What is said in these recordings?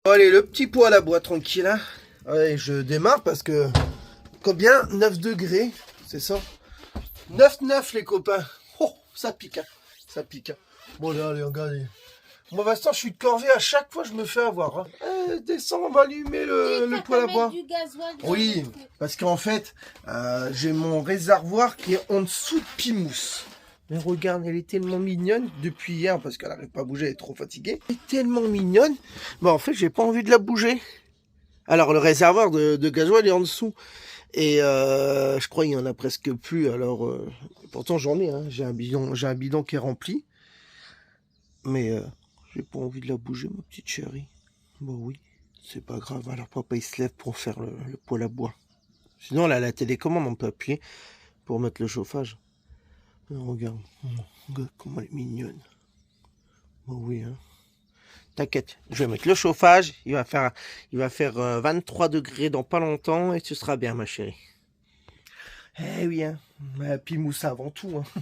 Bon, allez, le petit pot à la boîte, tranquille. Hein. Allez, je démarre parce que... Combien? 9 degrés, c'est ça? 9 les copains. Oh, ça pique, hein. Ça pique. Hein. Bon, là, allez, regardez. Moi, Vincent, je suis de corvée, à chaque fois, je me fais avoir. Hein. Descends, on va allumer le poêle à bois. Oui, parce qu'en fait, j'ai mon réservoir qui est en dessous de Pimousse. Mais regarde, elle est tellement mignonne depuis hier, parce qu'elle n'arrive pas à bouger, elle est trop fatiguée. Elle est tellement mignonne. Bah, en fait, j'ai pas envie de la bouger. Alors, le réservoir de gasoil est en dessous. Et je crois qu'il y en a presque plus. Alors, pourtant, j'en ai. Hein. J'ai un bidon qui est rempli. Mais j'ai pas envie de la bouger, ma petite chérie. Bon, oui, c'est pas grave. Alors, papa, il se lève pour faire le poêle à bois. Sinon, là, la télécommande, on peut appuyer pour mettre le chauffage. Regarde comment elle est mignonne. Bon, oui, hein. T'inquiète, je vais mettre le chauffage. Il va faire 23 degrés dans pas longtemps et tu seras bien, ma chérie. Eh oui, hein. Pimousse avant tout. Hein.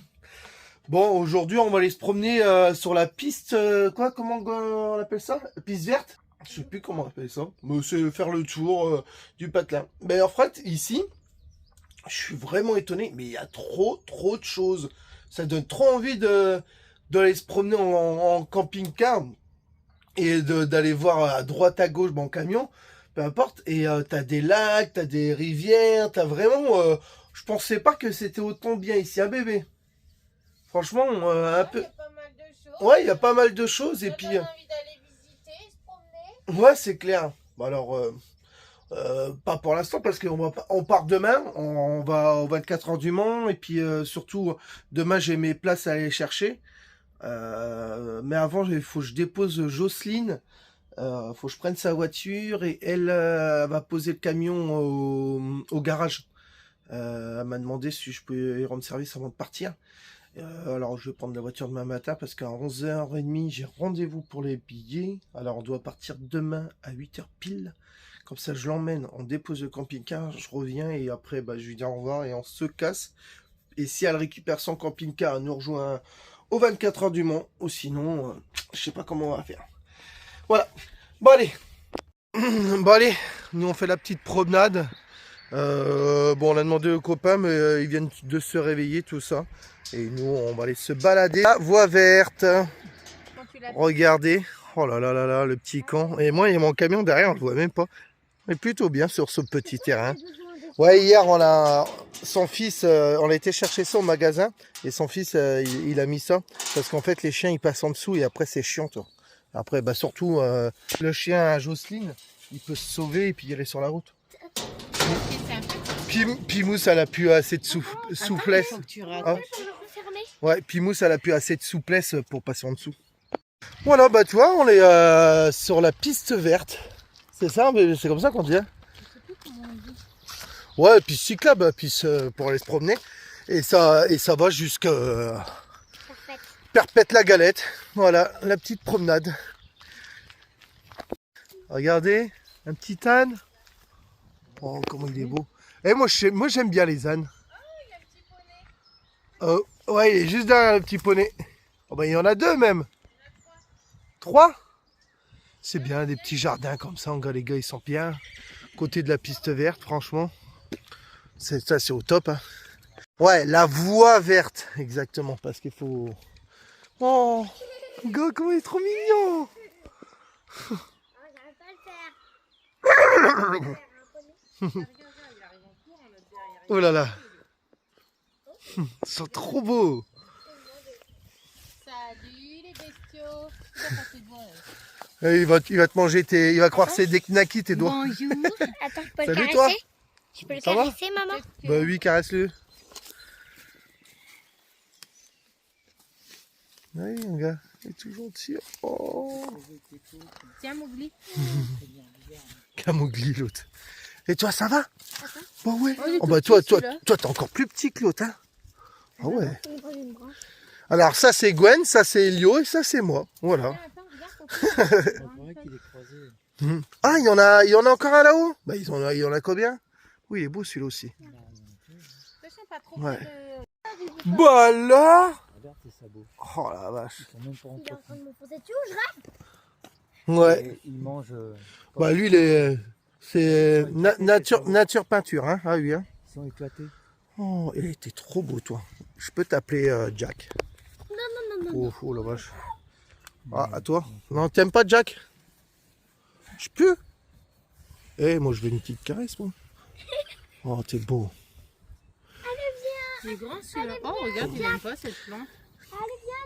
Bon, aujourd'hui, on va aller se promener sur la piste. Comment on appelle ça? Piste verte? Je sais plus comment on appelle ça. Mais c'est faire le tour du patelin. Mais en fait, ici, je suis vraiment étonné. Mais il y a trop de choses. Ça donne trop envie d'aller se promener en camping-car et d'aller voir à droite, à gauche, en camion, peu importe. Et t'as des lacs, t'as des rivières, t'as vraiment... je pensais pas que c'était autant bien ici, un bébé. Franchement, un peu... Ouais, il y a pas mal de choses. Et puis... envie d'aller visiter, se promener. Ouais, c'est clair. Bon, alors... pas pour l'instant parce on part demain, on va au 24 heures du Mans et puis surtout demain j'ai mes places à aller chercher. Mais avant il faut que je dépose Jocelyne, faut que je prenne sa voiture et elle va poser le camion au garage. Elle m'a demandé si je peux y rendre service avant de partir. Alors je vais prendre la voiture demain matin parce qu'à 11h30 j'ai rendez-vous pour les billets. Alors on doit partir demain à 8h pile. Comme ça je l'emmène, on dépose le camping-car, je reviens et après je lui dis au revoir et on se casse. Et si elle récupère son camping-car, elle nous rejoint aux 24 heures du Mans. Ou sinon, je sais pas comment on va faire. Voilà. Bon allez. Bon allez, nous on fait la petite promenade. Bon, on a demandé aux copains, mais ils viennent de se réveiller, tout ça. Et nous, on va aller se balader. La voie verte. Regardez. Oh là là là là, le petit camp. Et moi, il y a mon camion derrière, on le voit même pas. On est plutôt bien sur ce petit terrain. Ouais, hier, son fils, on a été chercher ça au magasin. Et son fils, il a mis ça. Parce qu'en fait, les chiens, ils passent en dessous et après, c'est chiant, toi. Après, surtout, le chien à Jocelyne, il peut se sauver et puis aller sur la route. Pimousse, elle a plus assez de souplesse. Ah. Ouais, Pimousse, elle a plus assez de souplesse pour passer en dessous. Voilà, tu vois, on est sur la piste verte. C'est ça, mais c'est comme ça qu'on dit. Hein. Ouais, piste cyclable, piste pour aller se promener. Et ça va jusqu'à Perpète-la-Galette. Voilà, la petite promenade. Regardez, un petit âne. Oh, comment il est beau. Et moi j'aime bien les ânes. Il y a un petit poney. Ouais, il est juste derrière le petit poney. Oh, il y en a deux même. 3. C'est bien, des petits jardins comme ça. Les gars, ils sont bien. Côté de la piste verte, franchement. Ça, c'est au top. Hein. Ouais, la voie verte. Exactement, parce qu'il faut... Oh, gars, comment il est trop mignon. Oh là là. Ils sont trop beaux. Salut les bestiaux. Il va te manger il va croire c'est des knackis tes doigts. Bonjour. Attends, je peux Salut, le caresser? toi. Je peux le Ça va? caresser, maman? Bah oui, caresse-le. Oui, mon gars, il est toujours dessus. Oh. Tiens, Mowgli. Camogli, l'autre. Et toi, ça va? Bon, ouais. il est Oh, tout toi, petit, celui-là. t'es encore plus petit que l'autre, hein? Ah ouais. Alors, ça, c'est Gwen, ça, c'est Elio, et ça, c'est moi. Voilà. Attends, regarde. Ah, il y en a encore un là-haut? Bah, il y en a combien? Oui, il est beau, celui-là aussi. Attention, pas trop Ouais. près Bah alors? Regarde tes sabots. Oh la vache. Ils sont même pas Il est en entretenus. train de me foncer dessus ou je rate? Ouais. Et il mange. Bah lui, c'est nature peinture, hein. Ah oui, hein. Ils sont éclatés. Oh, il était trop beau, toi. Je peux t'appeler Jack. Non. Oh la vache. Ah, à toi? Non, t'aimes pas Jack? Je peux? Eh, moi je veux une petite caresse, moi. Oh, t'es beau. Il est grand celui-là. Oh, regarde, il aime pas cette plante.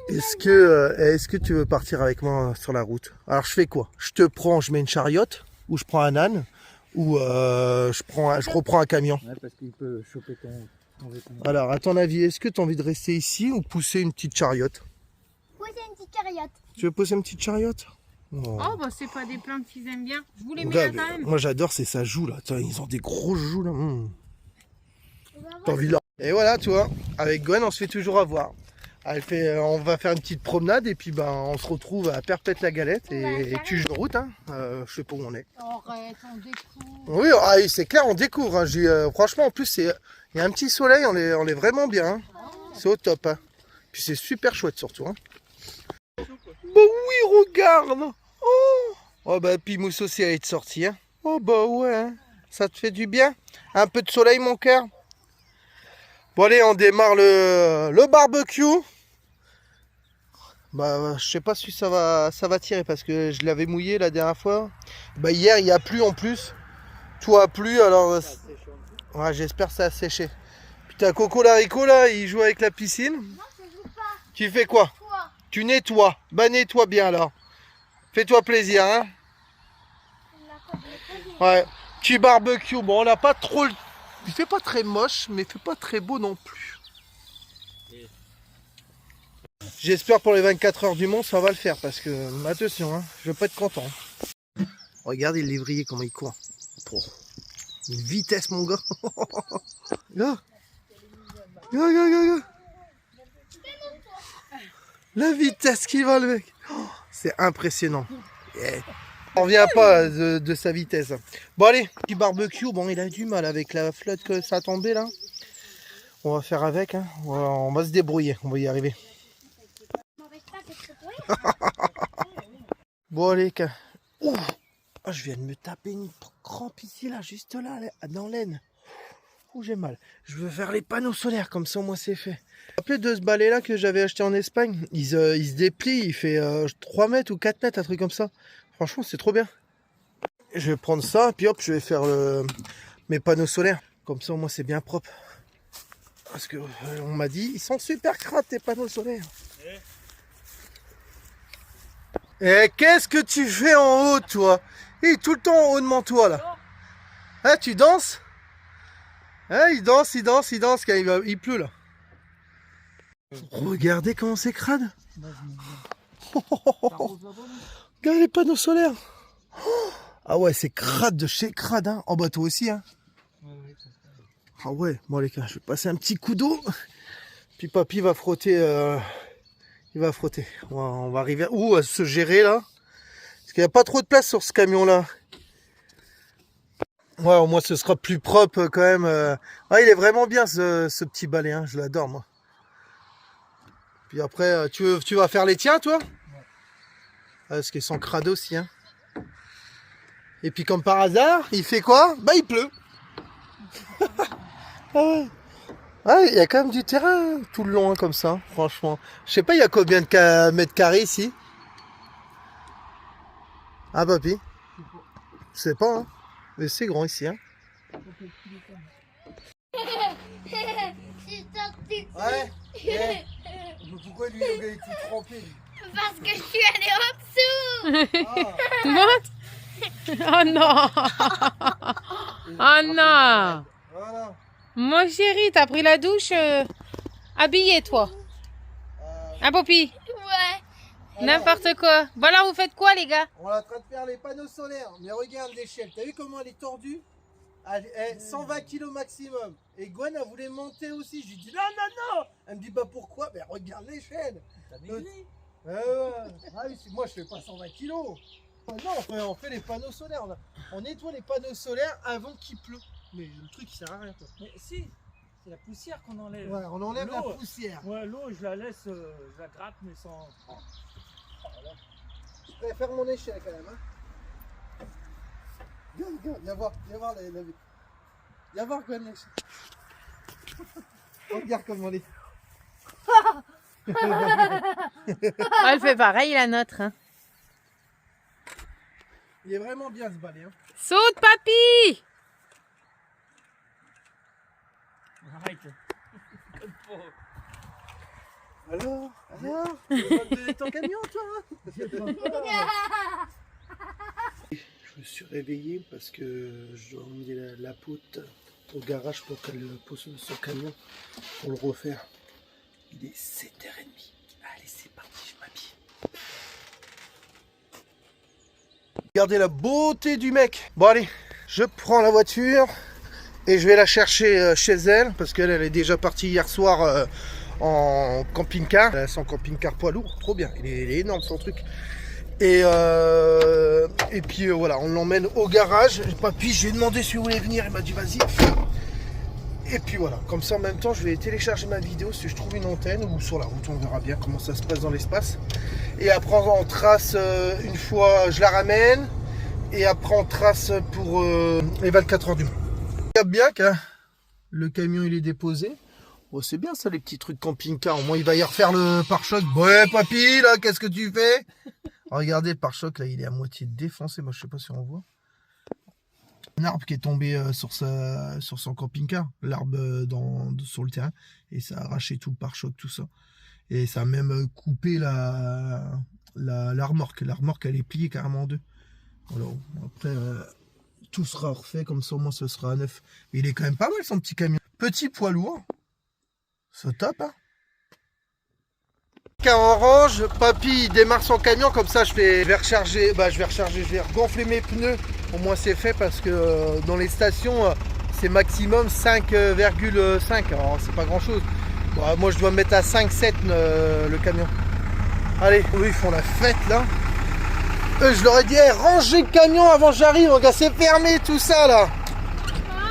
Est-ce que tu veux partir avec moi sur la route? Alors je fais quoi? Je te prends, je mets une chariote, ou je prends un âne, ou je reprends un camion. Ouais, parce qu'il peut choper ton vêtement. Alors, à ton avis, est-ce que tu as envie de rester ici ou pousser une petite chariote? Poser une petite cariote. Tu veux pousser une petite chariote? Oh. Oh, bah c'est pas des plantes qu'ils aiment bien. Je vous les mets Regarde, là quand même. moi j'adore, c'est sa joue là. Tiens, ils ont des grosses joues là. On va T'as voir. envie là. Et voilà, tu vois, avec Gwen, on se fait toujours avoir. On va faire une petite promenade et puis ben, on se retrouve à Perpète-la-Galette et tu joues de route. Hein. Je sais pas où on est. Arrête, on découvre. Oui, ah, c'est clair, on découvre. Hein. Franchement, en plus, il y a un petit soleil, on est vraiment bien. Hein. C'est au top. Hein. Puis c'est super chouette surtout. Hein. Bah oui, regarde. Oh bah Pimous aussi elle est sortie. Hein. Oh bah ouais, hein. Ça te fait du bien. Un peu de soleil mon cœur. Bon allez, on démarre le barbecue. Bah je sais pas si ça va tirer parce que je l'avais mouillé la dernière fois. Bah hier il y a plu en plus. Tout a plu alors. Ouais, j'espère que ça a séché. Putain, Coco Larico là, il joue avec la piscine. Non, je joue pas. Tu fais quoi? Toi. Tu nettoies. Bah nettoie bien alors. Fais-toi plaisir, hein. Ouais. Petit barbecue. Bon, on n'a pas trop. Il fait pas très moche, mais il fait pas très beau non plus. J'espère pour les 24 heures du Mont, ça va le faire parce que attention, hein, je vais pas être content. Regardez le lévrier comment il court. Oh, une vitesse mon gars. Là. La vitesse qu'il va le mec. Oh, c'est impressionnant. Yeah. On revient pas de sa vitesse. Bon allez, petit barbecue. Bon, il a du mal avec la flotte que ça a tombé là. On va faire avec. Hein. On va se débrouiller. On va y arriver. Bon allez. Ouh. Oh, je viens de me taper une crampe ici là, juste là, dans l'aine. Oh, j'ai mal. Je veux faire les panneaux solaires, comme ça au moins c'est fait. Vous vous rappelez de ce balai là que j'avais acheté en Espagne? Il se déplie, il fait 3 mètres ou 4 mètres, un truc comme ça. Franchement, c'est trop bien. Je vais prendre ça, puis hop, je vais faire mes panneaux solaires. Comme ça au moins c'est bien propre. Parce que on m'a dit, ils sont super crades tes panneaux solaires. Et qu'est-ce que tu fais en haut, toi? Et tout le temps en haut de mon toit là. Hein, tu danses? Hein, il danse quand il pleut là. Regardez comment c'est crade. Regardez les panneaux solaires. Ah ouais, c'est crade de chez crade. Hein. Oh bah toi aussi. Hein. Ah ouais, bon les gars, je vais passer un petit coup d'eau. Puis papy va frotter. Il va frotter. On va arriver où à se gérer là. Parce qu'il n'y a pas trop de place sur ce camion là. Ouais, au moins ce sera plus propre quand même. Ouais, il est vraiment bien ce petit balai, hein. Je l'adore moi. Puis après, tu vas faire les tiens toi? Ouais. Parce qu'ils sont crades aussi. Hein. Et puis comme par hasard, il fait quoi? Bah il pleut. Ah ouais. Ah, il y a quand même du terrain tout le long hein, comme ça, franchement. Je sais pas, il y a combien de mètres carrés ici? Ah papy? Je sais pas, hein. Mais c'est grand ici. Hein. Ouais. Yeah. Pourquoi lui il est tout trempé? Parce que je suis allée en dessous. Oh non. Oh non. Voilà. Moi chérie, t'as pris la douche habillée toi. Hein Poppy? Ouais. N'importe quoi. Bon alors vous faites quoi les gars? On est en train de faire les panneaux solaires. Mais regarde l'échelle. T'as vu comment elle est tordue? Elle est 120 kg maximum. Et Gwen elle voulait monter aussi. Je lui dis non. Elle me dit bah pourquoi? Mais regarde l'échelle. Moi je fais pas 120 kg. Non, on fait les panneaux solaires. On nettoie les panneaux solaires avant qu'il pleut. Mais le truc il sert à rien. Quoi. Mais si, c'est la poussière qu'on enlève. Ouais, on enlève la L'eau. poussière. Ouais, l'eau, je la laisse, je la gratte, mais sans. préfère mon échelle quand même. Hein. Regarde, viens voir viens voir Gwen l'échelle. Regarde comment elle est. Elle fait pareil, la nôtre. Hein. Il est vraiment bien ce balai. Hein. Saute, papy! Arrête. Alors, tu vas te donner ton camion, toi hein. Je me suis réveillé parce que je dois emmener la pote au garage pour qu'elle pose son camion pour le refaire. Il est 7h30. Allez, c'est parti, je m'habille. Regardez la beauté du mec. Bon, allez, je prends la voiture et je vais la chercher chez elle parce qu'elle est déjà partie hier soir en camping-car. Elle a son camping-car poids lourd, trop bien. Il est énorme son truc. Et puis voilà, on l'emmène au garage. Papy, je lui ai demandé si vous voulez venir. Il m'a dit vas-y. Et puis voilà, comme ça en même temps, je vais télécharger ma vidéo si je trouve une antenne ou sur la route. On verra bien comment ça se passe dans l'espace. Et après, on trace une fois, je la ramène. Et après, on trace pour les 24 heures du mois. Regarde bien que le camion il est déposé. Oh, c'est bien ça, les petits trucs camping-car. Au moins, il va y refaire le pare-choc. Ouais, papy, là, qu'est-ce que tu fais? Regardez, le pare-choc, là, il est à moitié défoncé. Moi, je sais pas si on voit. Un arbre qui est tombé sur son camping-car. L'arbre sur le terrain. Et ça a arraché tout le pare-choc, tout ça. Et ça a même coupé la remorque. La remorque, elle est pliée carrément en deux. Alors, après, tout sera refait. Comme ça, au moins, ce sera à neuf. Mais il est quand même pas mal, son petit camion. Petit poids lourd. C'est top, hein. Quand on range, papy il démarre son camion, comme ça je vais recharger, je vais regonfler mes pneus. Au moins c'est fait parce que dans les stations c'est maximum 5,5. Alors c'est pas grand chose. Bon, moi je dois mettre à 5,7 le camion. Allez, eux ils font la fête là. Je leur ai dit hey, rangez le camion avant que j'arrive, regarde c'est fermé tout ça là.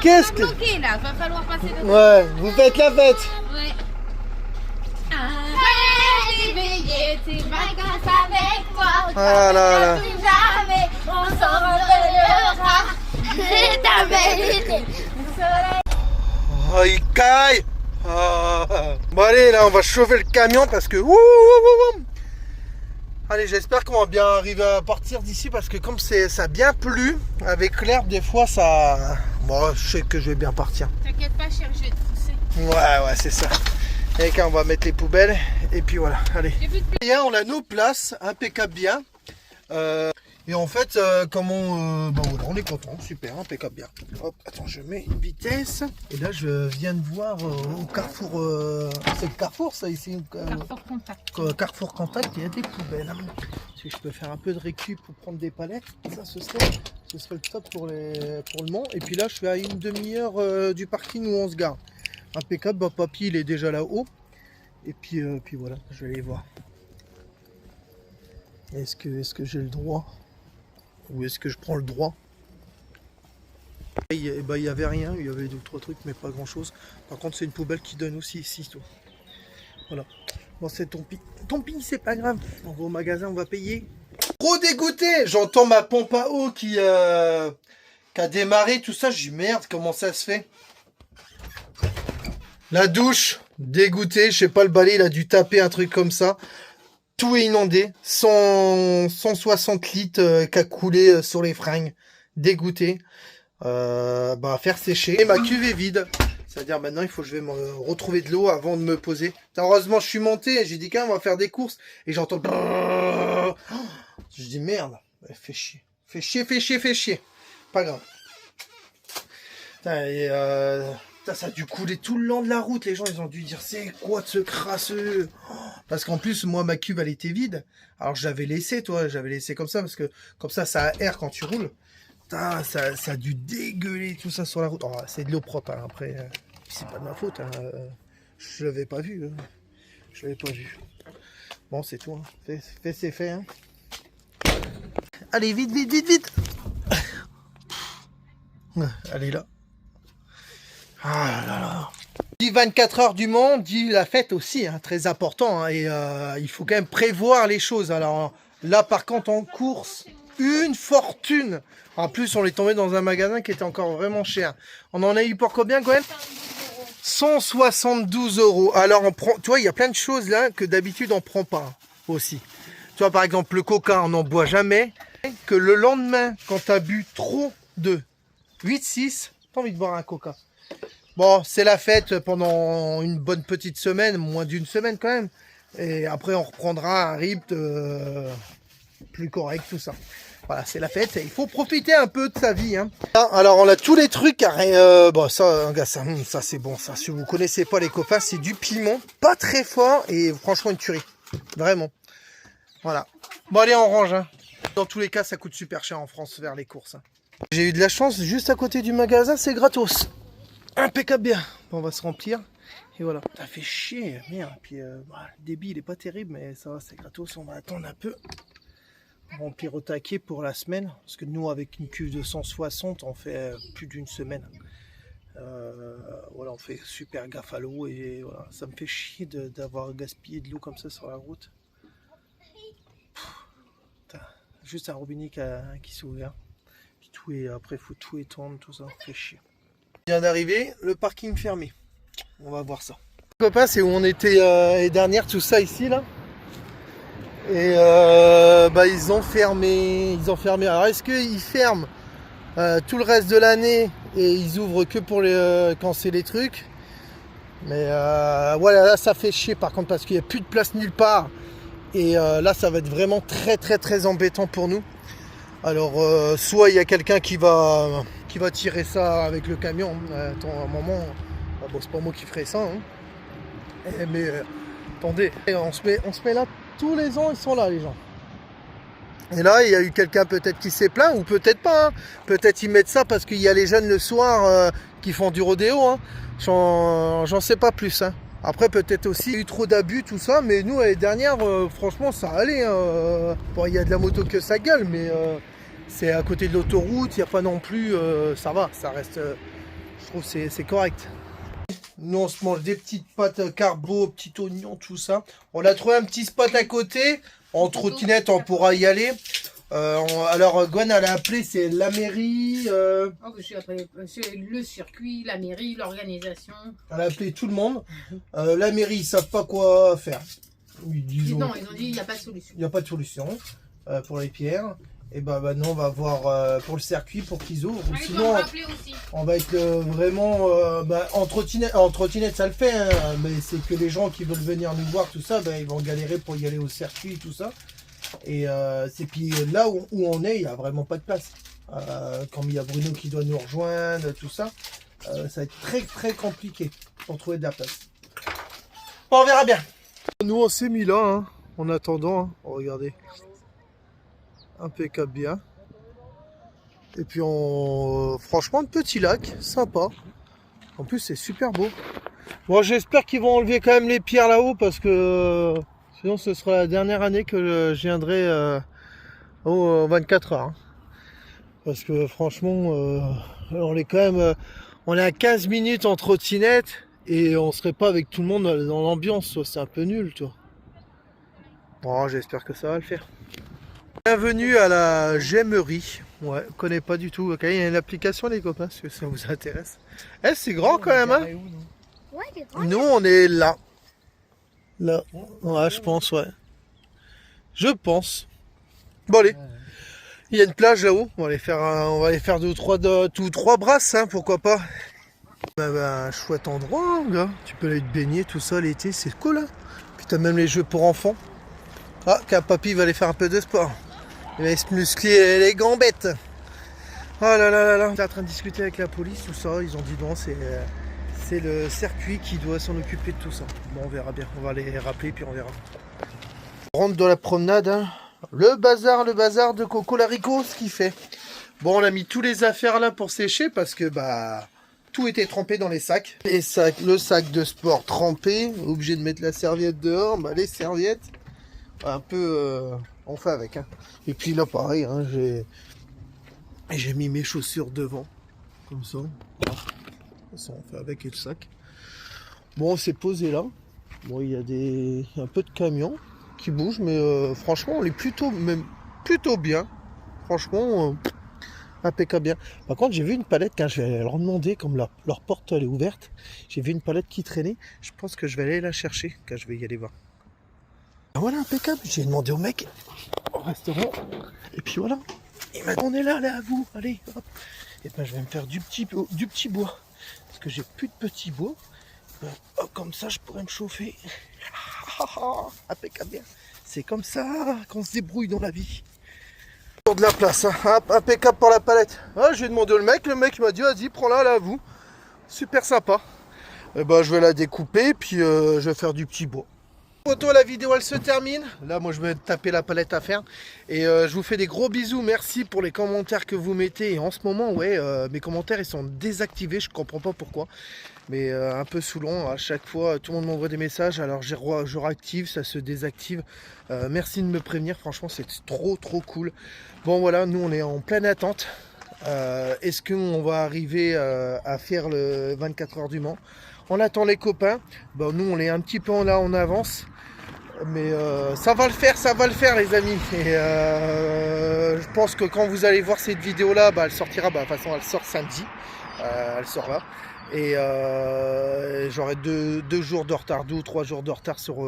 Qu'est-ce que. Bloqué là, va falloir passer de Ouais, vous faites la fête. Ouais. Réveiller tes vacances avec moi. Ah là là. Plus jamais on s'en reviendra. C'est ta vérité. Oh, il caille. Bon allez, là on va chauffer le camion parce que... Allez, j'espère qu'on va bien arriver à partir d'ici parce que comme ça a bien plu, avec l'herbe des fois ça... Bon, je sais que je vais bien partir. T'inquiète pas, chérie, je vais te pousser. Ouais, c'est ça. Et quand on va mettre les poubelles, et puis voilà, allez. Bien, on a nos places, impeccable bien. Et en fait, comme voilà, on est content, super, impeccable bien. Hop, attends, je mets une vitesse. Et là, je viens de voir au Carrefour, c'est le Carrefour ça ici Carrefour Contact. Carrefour Contact, il y a des poubelles. Si je peux faire un peu de récup pour prendre des palettes, ça ce serait le top pour le Mans. Et puis là, je suis à une demi-heure du parking où on se gare. Impeccable, bah, papy il est déjà là-haut. Et puis voilà, je vais aller voir. Est-ce que j'ai le droit? Ou est-ce que je prends le droit? Il n'y avait rien, il y avait 2 ou 3 trucs, mais pas grand-chose. Par contre, c'est une poubelle qui donne aussi ici. Toi. Voilà. Bon, c'est ton pis, c'est pas grave. On va au magasin, on va payer. Trop dégoûté! J'entends ma pompe à eau qui a démarré, tout ça. Je dis merde, comment ça se fait? La douche, dégoûté. Je sais pas, le balai, il a dû taper un truc comme ça. Tout est inondé, 160 litres qui a coulé sur les fringues, dégoûté, faire sécher. Et ma cuve est vide, c'est-à-dire maintenant il faut que je vais me retrouver de l'eau avant de me poser. Heureusement je suis monté, j'ai dit quand même on va faire des courses, et j'entends... Je dis merde, fais chier, pas grave. Et ça a dû couler tout le long de la route. Les gens, ils ont dû dire, c'est quoi de ce crasseux? Parce qu'en plus, moi, ma cuve, elle était vide. Alors, j'avais laissé comme ça, parce que comme ça aère quand tu roules. Putain, ça a dû dégueuler tout ça sur la route. Oh, c'est de l'eau propre, hein. Après, c'est pas de ma faute. Hein. Je l'avais pas vu. Bon, c'est tout. Hein. Fait, c'est fait. Hein. Allez, vite. Allez, là. Ah là là. Dit 24 heures du Mans, dit la fête aussi, hein, très important. Hein, et il faut quand même prévoir les choses. Alors, Là, par contre, en course, une fortune. En plus, on est tombé dans un magasin qui était encore vraiment cher. On en a eu pour combien, Gwen? 172 €. Alors, on prend, tu vois, il y a plein de choses là que d'habitude on prend pas aussi. Tu vois, par exemple, le coca, on n'en boit jamais. Que le lendemain, quand tu as bu trop de 8-6, tu as envie de boire un coca. Bon, c'est la fête pendant une bonne petite semaine, moins d'une semaine quand même. Et après, on reprendra un rythme plus correct, tout ça. Voilà, c'est la fête. Il faut profiter un peu de sa vie. Hein. Alors, on a tous les trucs. Bon, ça c'est bon. Ça, si vous connaissez pas les copains, c'est du piment. Pas très fort et franchement, une tuerie. Vraiment. Voilà. Bon, allez, on range. Hein. Dans tous les cas, ça coûte super cher en France vers les courses. Hein. J'ai eu de la chance, juste à côté du magasin, c'est gratos. Impeccable bien. Bon, on va se remplir. Et voilà. Ça fait chier. Merde. Puis, le débit, il est pas terrible, mais ça va, c'est gratos. On va attendre un peu. Remplir au taquet pour la semaine. Parce que nous, avec une cuve de 160, on fait plus d'une semaine. Voilà, on fait super gaffe à l'eau. Et voilà, ça me fait chier d'avoir gaspillé de l'eau comme ça sur la route. Juste un robinet qui s'est ouvert. Puis tout est, après, il faut tout étendre, tout ça. Ça fait chier. On vient d'arriver, le parking fermé. On va voir ça. Les copains, c'est où on était l'année dernière, tout ça ici, là. Et ils ont fermé. Alors, est-ce qu'ils ferment tout le reste de l'année et ils ouvrent que pour quand c'est les trucs? Mais voilà, là, ça fait chier par contre parce qu'il n'y a plus de place nulle part. Et là, ça va être vraiment très très très embêtant pour nous. Alors, soit il y a quelqu'un qui va tirer ça avec le camion. Attends, un moment, bon, c'est pas moi qui ferai ça. Hein. Mais attendez, on se met là. Tous les ans, ils sont là, les gens. Et là, il y a eu quelqu'un peut-être qui s'est plaint, ou peut-être pas. Hein. Peut-être ils mettent ça parce qu'il y a les jeunes le soir qui font du rodéo. Hein. J'en sais pas plus. Hein. Après, peut-être aussi, il y a eu trop d'abus, tout ça. Mais nous, l'année dernière, franchement, ça allait. Hein. Bon, il y a de la moto que ça gueule, mais c'est à côté de l'autoroute. Il n'y a pas non plus... ça va, ça reste... je trouve que c'est correct. Nous, on se mange des petites pâtes carbo, petits oignons, tout ça. On a trouvé un petit spot à côté. En trottinette, on pourra y aller. Alors, Gwen, elle a appelé, c'est la mairie. C'est le circuit, la mairie, l'organisation. Elle a appelé tout le monde. La mairie, ils savent pas quoi faire. Non, ils ont dit il n'y a pas de solution. Il n'y a pas de solution pour les pierres. Et maintenant on va voir pour le circuit pour qu'ils ouvrent. Sinon on va être vraiment en trottinette ça le fait, hein, mais c'est que les gens qui veulent venir nous voir tout ça, ils vont galérer pour y aller au circuit tout ça. Et c'est puis là où on est, il n'y a vraiment pas de place. Quand il y a Bruno qui doit nous rejoindre, tout ça, ça va être très très compliqué pour trouver de la place. Bon, on verra bien. Nous on s'est mis là, hein, en attendant. Hein. Oh, regardez. Impeccable bien. Et puis franchement, un petit lac, sympa. En plus, c'est super beau. Bon, j'espère qu'ils vont enlever quand même les pierres là-haut parce que sinon, ce sera la dernière année que je viendrai aux 24 heures. Hein. Parce que franchement, on est quand même, on est à 15 minutes en trottinette et on serait pas avec tout le monde dans l'ambiance. C'est un peu nul, tu vois. Bon, j'espère que ça va le faire. Bienvenue à la Gemmerie. Ouais, je connais pas du tout. Ok, il y a une application les copains, si ça vous intéresse. Eh, c'est grand quand même, hein. Ouais, c'est grand. Nous, on est là. Là. Ouais, je pense, ouais. Je pense. Bon, allez. Il y a une plage là-haut. On va aller faire deux ou trois brasses, hein, pourquoi pas. Un chouette endroit, gars. Tu peux aller te baigner, tout ça, l'été, c'est cool, hein. Puis t'as même les jeux pour enfants. Ah, qu'un papy va aller faire un peu de sport. Il va se muscler les gambettes. Oh là là là là. On est en train de discuter avec la police, tout ça. Ils ont dit non, c'est le circuit qui doit s'en occuper de tout ça. Bon, on verra bien. On va les rappeler, puis on verra. On rentre dans la promenade. Hein. Le bazar de Coco Larico, ce qu'il fait. Bon, on a mis tous les affaires là pour sécher parce que tout était trempé dans les sacs. Le sac de sport trempé. Obligé de mettre la serviette dehors. Les serviettes. Un peu on fait avec, hein. Et puis là pareil, hein, j'ai mis mes chaussures devant comme ça. De toute façon, on fait avec et le sac. Bon, on s'est posé là. Bon, il y a un peu de camions. qui bouge, mais franchement, on est même plutôt bien. Franchement, impeccable bien. Par contre, j'ai vu une palette quand je vais leur demander, comme leur porte elle est ouverte, j'ai vu une palette qui traînait. Je pense que je vais aller la chercher quand je vais y aller voir. Ah, voilà, impeccable. J'ai demandé au mec au restaurant. Et puis voilà. Il m'a dit on est là, à vous. Allez, hop. Et ben je vais me faire du petit bois. Parce que j'ai plus de petit bois. Ben, hop, comme ça, je pourrais me chauffer. Impeccable bien. C'est comme ça qu'on se débrouille dans la vie. Pour de la place, hein. Hop, impeccable pour la palette. Ah, je vais demander au mec m'a dit vas-y, prends-la là à vous. Super sympa. Et ben, je vais la découper, puis je vais faire du petit bois. Photo, la vidéo elle se termine. Là moi je vais taper la palette à faire. Et je vous fais des gros bisous. Merci pour les commentaires que vous mettez. Et en ce moment ouais mes commentaires ils sont désactivés. Je comprends pas pourquoi. Mais un peu saoulant. À chaque fois tout le monde m'envoie des messages. Alors je réactive, ça se désactive. Merci de me prévenir. Franchement c'est trop cool. Bon voilà, nous on est en pleine attente. Est-ce qu'on va arriver à faire le 24 heures du Mans? On attend les copains. Bon, nous on est un petit peu là en avance. Mais ça va le faire les amis. Et je pense que quand vous allez voir cette vidéo là, bah, elle sortira, bah, de toute façon elle sort samedi. Elle sort là. Et j'aurai 2 jours de retard, 2 ou 3 jours de retard sur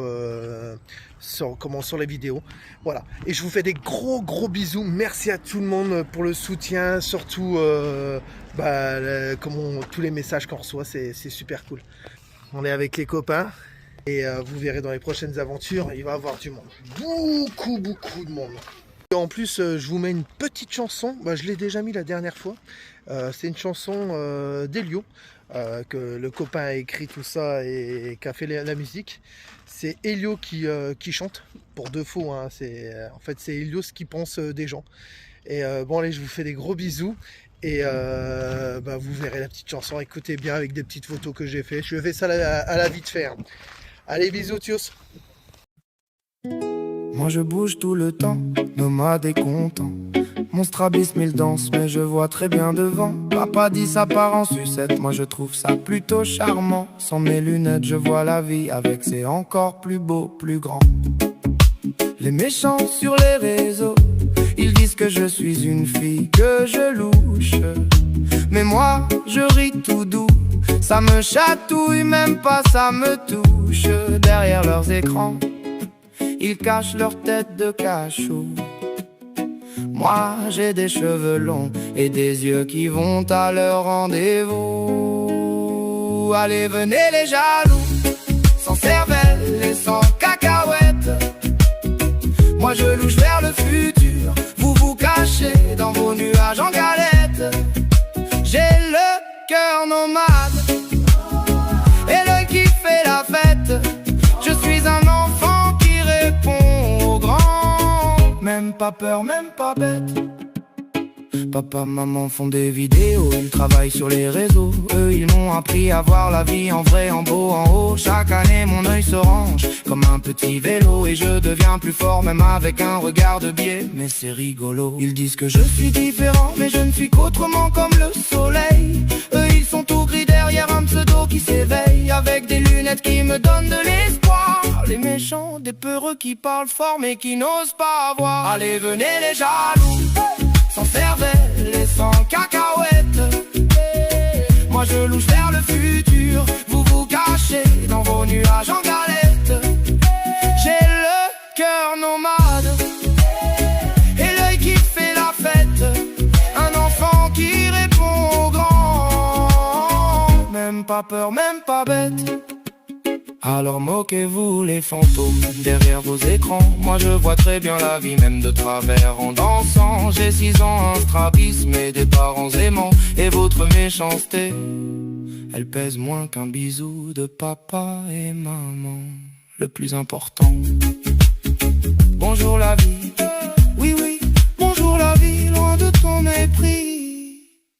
les vidéos. Voilà. Et je vous fais des gros bisous. Merci à tout le monde pour le soutien. Surtout tous les messages qu'on reçoit, c'est super cool. On est avec les copains. Et vous verrez dans les prochaines aventures, il va y avoir du monde. Beaucoup de monde. Et en plus, je vous mets une petite chanson. Bah, je l'ai déjà mis la dernière fois. C'est une chanson d'Elio. Que le copain a écrit tout ça et qui a fait la musique. C'est Elio qui chante. Pour de faux. Hein. En fait, c'est Elio ce qui pense des gens. Et bon, allez, je vous fais des gros bisous. Et vous verrez la petite chanson. Écoutez bien avec des petites photos que j'ai fait. Je fais ça à la vite faire. Allez, bisous, tchuss. Moi je bouge tout le temps, nomade et content. Mon strabisme il danse, mais je vois très bien devant. Papa dit ça part en sucette, moi je trouve ça plutôt charmant. Sans mes lunettes je vois la vie avec c'est encore plus beau, plus grand. Les méchants sur les réseaux, ils disent que je suis une fille, que je louche. Mais moi je ris tout doux, ça me chatouille, même pas ça me touche. Derrière leurs écrans, ils cachent leur tête de cachot. Moi j'ai des cheveux longs et des yeux qui vont à leur rendez-vous. Allez venez les jaloux, sans cervelle et sans cacahuètes. Moi je louche vers le futur, vous vous cachez dans vos nuages en galette. J'ai le cœur nomade et l'œil qui fait la fête. Je suis un enfant qui répond aux grands. Même pas peur, même pas bête. Papa, maman font des vidéos, ils travaillent sur les réseaux. Eux, ils m'ont appris à voir la vie en vrai, en beau, en haut. Chaque année, mon œil se range comme un petit vélo. Et je deviens plus fort, même avec un regard de biais. Mais c'est rigolo. Ils disent que je suis différent, mais je ne suis qu'autrement comme le soleil. Eux, ils sont tout gris derrière un pseudo qui s'éveille, avec des lunettes qui me donnent de l'espoir. Les méchants, des peureux qui parlent fort, mais qui n'osent pas voir. Allez, venez les jaloux, sans cervelle et sans cacahuètes. Moi je louche vers le futur, vous vous cachez dans vos nuages en galette. J'ai le cœur nomade et l'œil qui fait la fête. Un enfant qui répond aux grands. Même pas peur, même pas bête. Alors moquez-vous les fantômes derrière vos écrans. Moi je vois très bien la vie même de travers en dansant. J'ai 6 ans, un strabisme et des parents aimants. Et votre méchanceté, elle pèse moins qu'un bisou de papa et maman. Le plus important, bonjour la vie,